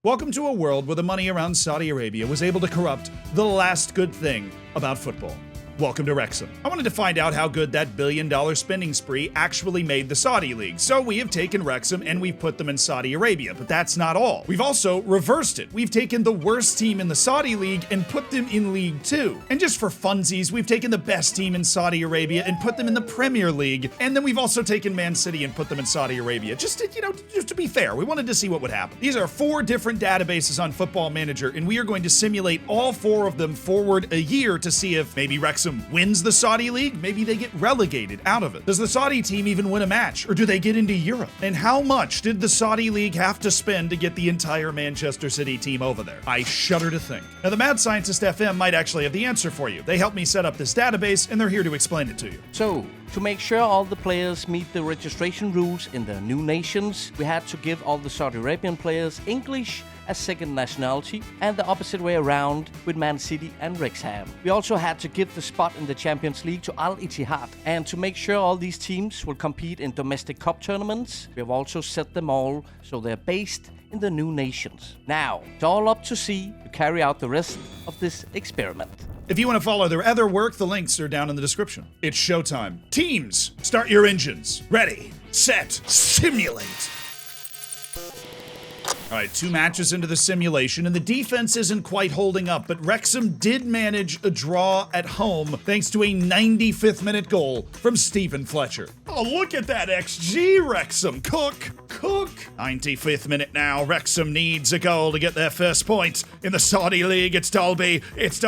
Welcome to a world where the money around Saudi Arabia was able to corrupt the last good thing about football. Welcome to Wrexham. I wanted to find out how good that billion-dollar spending spree actually made the Saudi League, so we have taken Wrexham and we've put them in Saudi Arabia, but that's not all. We've also reversed it. We've taken the worst team in the Saudi League and put them in League 2. And just for funsies, we've taken the best team in Saudi Arabia and put them in the Premier League, and then we've also taken Man City and put them in Saudi Arabia. Just to be fair, we wanted to see what would happen. These are 4 different databases on Football Manager, and we are going to simulate all 4 of them forward a year to see if maybe Wrexham wins the Saudi League, maybe they get relegated out of it. Does the Saudi team even win a match, or do they get into Europe? And how much did the Saudi League have to spend to get the entire Manchester City team over there? I shudder to think. Now, the Mad Scientist FM might actually have the answer for you. They helped me set up this database, and they're here to explain it to you. So, to make sure all the players meet the registration rules in the new nations, we had to give all the Saudi Arabian players English as second nationality, and the opposite way around with Man City and Wrexham. We also had to give the spot in the Champions League to Al Ittihad, and to make sure all these teams will compete in domestic cup tournaments, we have also set them all so they're based in the new nations. Now, it's all up to C to carry out the rest of this experiment. If you want to follow their other work, the links are down in the description. It's showtime. Teams, start your engines. Ready, set, simulate. All right, 2 matches into the simulation, and the defense isn't quite holding up, but Wrexham did manage a draw at home thanks to a 95th minute goal from Stephen Fletcher. Oh, look at that XG, Wrexham. Cook. 95th minute now. Wrexham needs a goal to get their first point in the Saudi League. It's Dolby. It's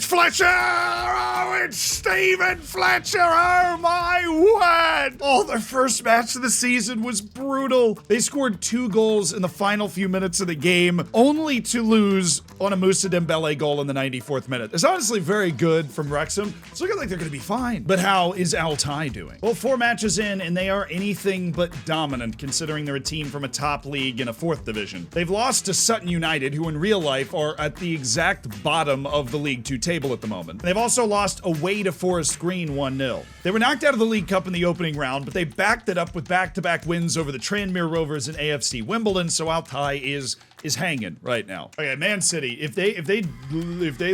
Fletcher. Oh, it's Stephen Fletcher. Oh, my word. Oh, their first match of the season was brutal. They scored 2 goals in the final few minutes of the game, only to lose on a Moussa Dembele goal in the 94th minute. It's honestly very good from Wrexham. It's looking like they're going to be fine. But how is Altai doing? Well, 4 matches in, and they are anything but dominant, considering they're a team from a top league in a 4th division. They've lost to Sutton United, who in real life are at the exact bottom of the League 2 table at the moment. They've also lost away to Forest Green 1-0. They were knocked out of the League Cup in the opening round, but they backed it up with back-to-back wins over the Tranmere Rovers and AFC Wimbledon, so Altai is hanging right now. Okay, Man City, if they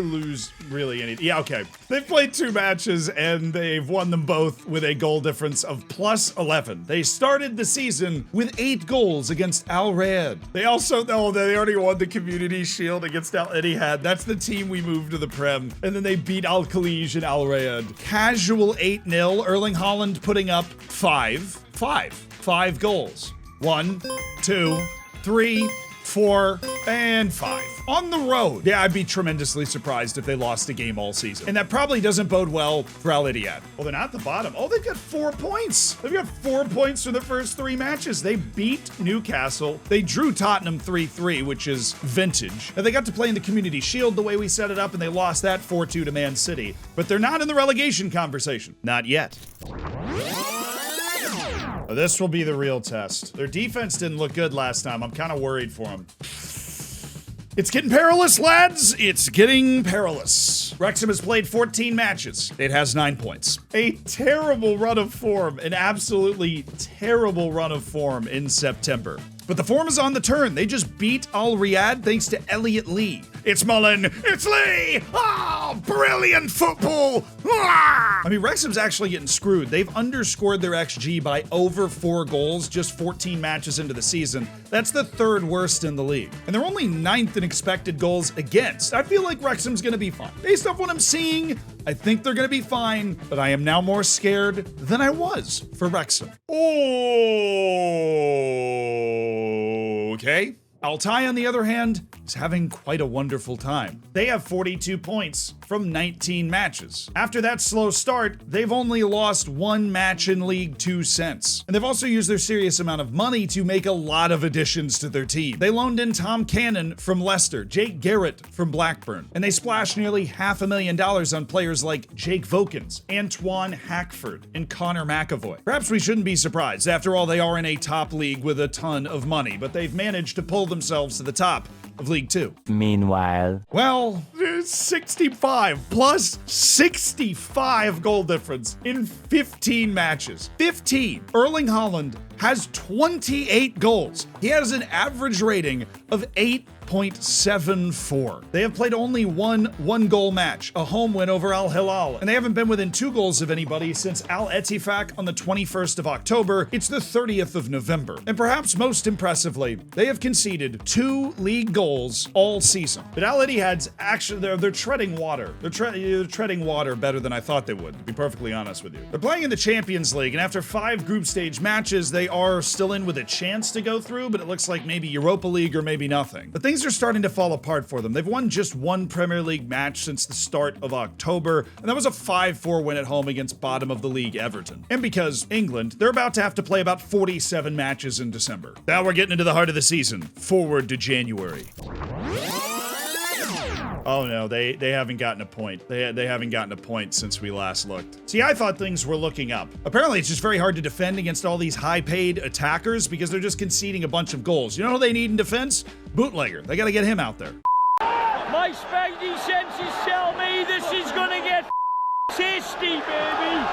lose really anything, yeah, okay. They've played 2 matches and they've won them both with a goal difference of plus 11. They started the season with 8 goals against Al Riyadh. They also, they already won the Community Shield against Al Ittihad. That's the team we moved to the Prem. And then they beat Al Khalij and Al Riyadh. Casual 8-0, Erling Haaland putting up 5 goals. 1, 2, 3, 4, and 5. On the road. Yeah, I'd be tremendously surprised if they lost a game all season. And that probably doesn't bode well for Al Ittihad. Well, they're not at the bottom. Oh, they've got 4 points. They've got 4 points for the first 3 matches. They beat Newcastle. They drew Tottenham 3-3, which is vintage. And they got to play in the Community Shield the way we set it up, and they lost that 4-2 to Man City. But they're not in the relegation conversation. Not yet. This will be the real test. Their defense didn't look good last time. I'm kind of worried for them. It's getting perilous, lads. It's getting perilous. Wrexham has played 14 matches. It has 9 points. A terrible run of form, an absolutely terrible run of form in September. But the form is on the turn. They just beat Al Riyadh thanks to Elliot Lee. It's Mullen. It's Lee. Oh, brilliant football. Ah! I mean, Wrexham's actually getting screwed. They've underscored their XG by over 4 goals just 14 matches into the season. That's the 3rd worst in the league. And they're only 9th in expected goals against. I feel like Wrexham's going to be fine. Based off what I'm seeing, I think they're going to be fine, but I am now more scared than I was for Wrexham. Okay. Altai, on the other hand, is having quite a wonderful time. They have 42 points from 19 matches. After that slow start, they've only lost 1 match in League 2 since. And they've also used their serious amount of money to make a lot of additions to their team. They loaned in Tom Cannon from Leicester, Jake Garrett from Blackburn, and they splashed nearly $500,000 on players like Jake Vokins, Antoine Hackford, and Connor McAvoy. Perhaps we shouldn't be surprised. After all, they are in a top league with a ton of money, but they've managed to pull themselves to the top of League 2. Meanwhile, well, there's 65 plus 65 goal difference in 15 matches. 15. Erling Haaland has 28 goals. He has an average rating of 8.74. They have played only one goal match, a home win over Al Hilal, and they haven't been within 2 goals of anybody since Al Ettifaq on the 21st of October. It's the 30th of November. And perhaps most impressively, they have conceded 2 league goals all season. But Al Ittihad's actually, they're treading water. They're treading water better than I thought they would, to be perfectly honest with you. They're playing in the Champions League, and after 5 group stage matches, they are still in with a chance to go through, but it looks like maybe Europa League or maybe nothing. But things are starting to fall apart for them. They've won just 1 Premier League match since the start of October, and that was a 5-4 win at home against bottom of the league Everton. And because England, they're about to have to play about 47 matches in December. Now we're getting into the heart of the season. Forward to January. Oh no, they haven't gotten a point. They haven't gotten a point since we last looked. See, I thought things were looking up. Apparently, it's just very hard to defend against all these high-paid attackers because they're just conceding a bunch of goals. You know who they need in defense? Bootlegger. They gotta get him out there. My spidey senses tell me this is gonna get tasty, baby.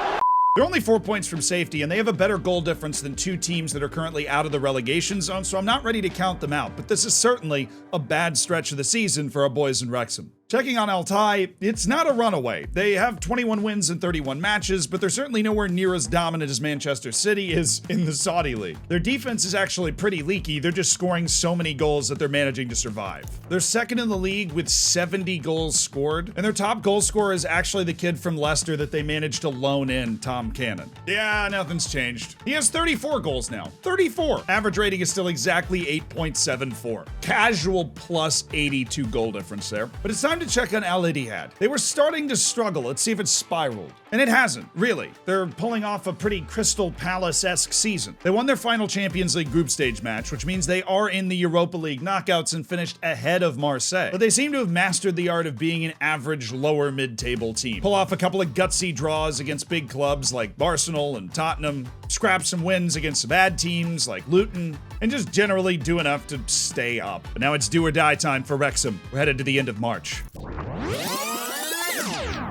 They're only 4 points from safety, and they have a better goal difference than 2 teams that are currently out of the relegation zone, so I'm not ready to count them out. But this is certainly a bad stretch of the season for our boys in Wrexham. Checking on Altai, it's not a runaway. They have 21 wins in 31 matches, but they're certainly nowhere near as dominant as Manchester City is in the Saudi League. Their defense is actually pretty leaky. They're just scoring so many goals that they're managing to survive. They're second in the league with 70 goals scored, and their top goal scorer is actually the kid from Leicester that they managed to loan in, Tom Cannon. Yeah, nothing's changed. He has 34 goals now. 34! Average rating is still exactly 8.74. Casual plus 82 goal difference there. But it's time to check on Al Ittihad. They were starting to struggle. Let's see if it's spiraled. And it hasn't, really. They're pulling off a pretty Crystal Palace-esque season. They won their final Champions League group stage match, which means they are in the Europa League knockouts and finished ahead of Marseille. But they seem to have mastered the art of being an average lower mid-table team. Pull off a couple of gutsy draws against big clubs like Arsenal and Tottenham, scrap some wins against some bad teams like Luton, and just generally do enough to stay up. But now it's do or die time for Wrexham. We're headed to the end of March.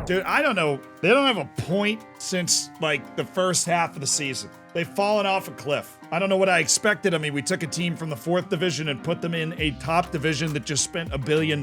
Dude, I don't know. They don't have a point since, like, the first half of the season. They've fallen off a cliff. I don't know what I expected. I mean, we took a team from the 4th division and put them in a top division that just spent $1 billion.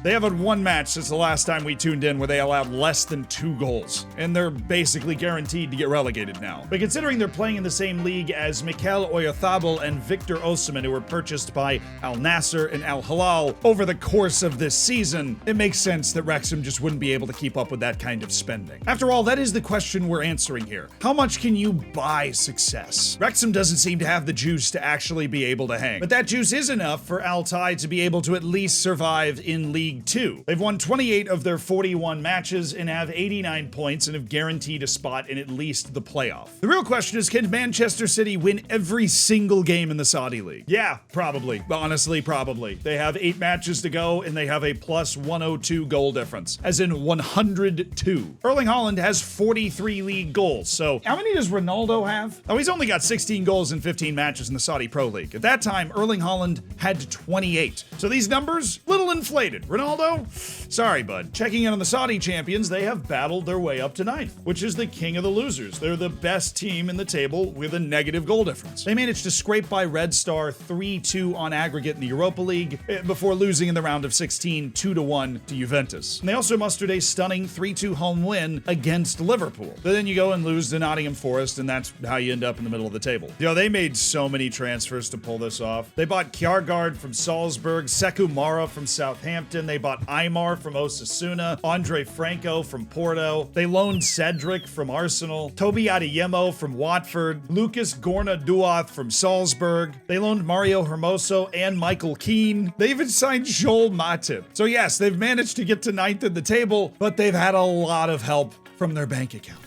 They haven't won match since the last time we tuned in where they allowed less than 2 goals. And they're basically guaranteed to get relegated now. But considering they're playing in the same league as Mikel Oyarzabal and Victor Osimhen, who were purchased by Al Nassr and Al Hilal over the course of this season, it makes sense that Wrexham just wouldn't be able to keep up with that kind of spending. After all, that is the question we're answering here. How much can you buy success? Wrexham doesn't seem to have the juice to actually be able to hang. But that juice is enough for Altai to be able to at least survive in League 2. They've won 28 of their 41 matches and have 89 points and have guaranteed a spot in at least the playoff. The real question is, can Manchester City win every single game in the Saudi League? Yeah, probably. Honestly, probably. They have 8 matches to go and they have a plus 102 goal difference, as in 102. Erling Haaland has 43 league goals, so how many does Ronaldo have? Oh, he's only got 16 goals in 15 matches in the Saudi Pro League. At that time, Erling Haaland had 28. So these numbers, little inflated. Ronaldo? Sorry, bud. Checking in on the Saudi champions, they have battled their way up to 9th, which is the king of the losers. They're the best team in the table with a negative goal difference. They managed to scrape by Red Star 3-2 on aggregate in the Europa League before losing in the round of 16 2-1 to Juventus. And they also mustered a stunning 3-2 home win against Liverpool. But then you go and lose to Nottingham Forest, and that's how you end up in the middle of the table. Yo, they made so many transfers to pull this off. They bought Kjaergaard from Salzburg, Sekou Mara from Southampton, they bought Aymar from Osasuna, Andre Franco from Porto, they loaned Cedric from Arsenal, Toby Adeyemo from Watford, Lucas Gorna-Duath from Salzburg, they loaned Mario Hermoso and Michael Keane, they even signed Joel Matip. So yes, they've managed to get to 9th in the table, but they've had a lot of help from their bank account.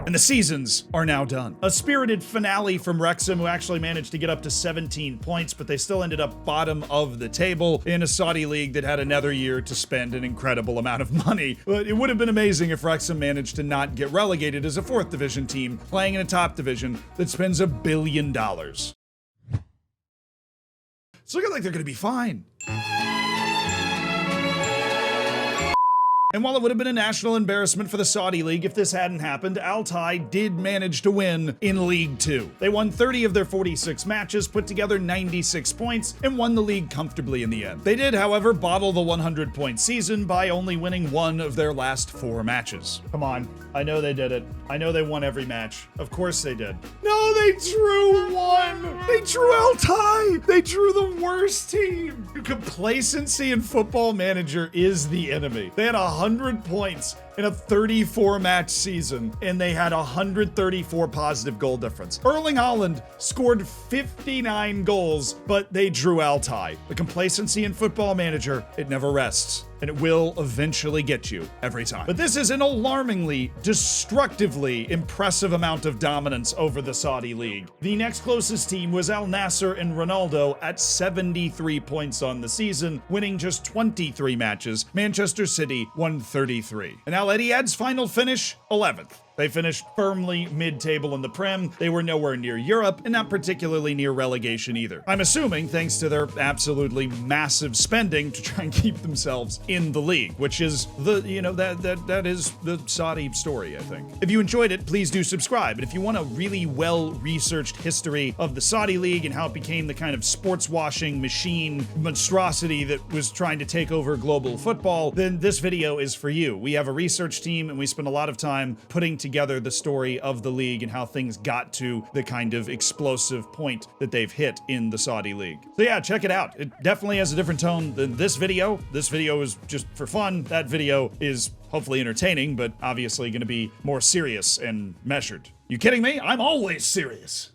And the seasons are now done. A spirited finale from Wrexham, who actually managed to get up to 17 points, but they still ended up bottom of the table in a Saudi league that had another year to spend an incredible amount of money. But it would have been amazing if Wrexham managed to not get relegated as a 4th division team playing in a top division that spends $1 billion. It's looking like they're going to be fine. And while it would have been a national embarrassment for the Saudi League if this hadn't happened, Altai did manage to win in League 2. They won 30 of their 46 matches, put together 96 points, and won the league comfortably in the end. They did, however, bottle the 100-point season by only winning one of their last 4 matches. Come on. I know they did it. I know they won every match. Of course they did. No, they drew one! They drew Altai! They drew the worst team! Complacency in Football Manager is the enemy. They had 100 points in a 34-match season, and they had 134 positive goal difference. Erling Haaland scored 59 goals, but they drew Altai. The complacency in Football Manager, it never rests, and it will eventually get you every time. But this is an alarmingly, destructively impressive amount of dominance over the Saudi League. The next closest team was Al Nassr and Ronaldo at 73 points on the season, winning just 23 matches. Manchester City won 33. And Al Ittihad's final finish, 11th. They finished firmly mid-table in the Prem. They were nowhere near Europe, and not particularly near relegation either. I'm assuming thanks to their absolutely massive spending to try and keep themselves in the league, which is the, that is the Saudi story, I think. If you enjoyed it, please do subscribe. And if you want a really well-researched history of the Saudi League and how it became the kind of sports-washing machine monstrosity that was trying to take over global football, then this video is for you. We have a research team, and we spend a lot of time putting together the story of the league and how things got to the kind of explosive point that they've hit in the Saudi League. So yeah, check it out. It definitely has a different tone than this video. This video is just for fun. That video is hopefully entertaining, but obviously going to be more serious and measured. You kidding me? I'm always serious.